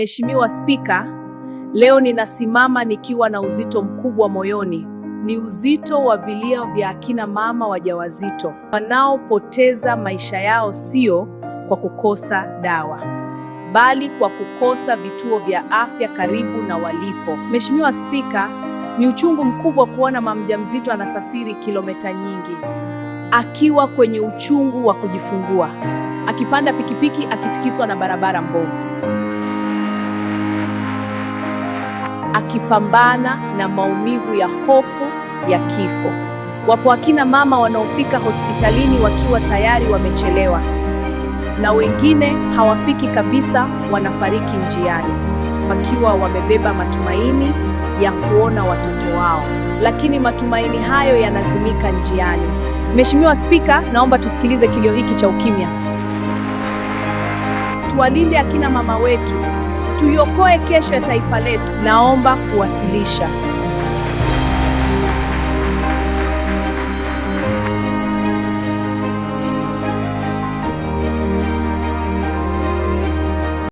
Mheshimiwa Spika, leo ninasimama nikiwa na uzito mkubwa moyoni. Ni uzito wa vilio vya akina mama wajawazito wanaopoteza maisha yao, sio kwa kukosa dawa, bali kwa kukosa vituo vya afya karibu na walipo. Mheshimiwa Spika, ni uchungu mkubwa kuona mama mjamzito anasafiri kilomita nyingi akiwa kwenye uchungu wa kujifungua, akipanda pikipiki, akitikiswa na barabara mbovu, akipambana na maumivu ya hofu ya kifo. Wapo akina mama wanaofika hospitalini wakiwa tayari wamechelewa, na wengine hawafiki kabisa, wanafariki njiani wakiwa wamebeba matumaini ya kuona watoto wao, lakini matumaini hayo yanazimika njiani. Mheshimiwa Spika, naomba tusikilize kilio hiki cha ukimya. Tuwalinde akina mama wetu, tuiokoe kesho ya taifa letu. Naomba kuwasilisha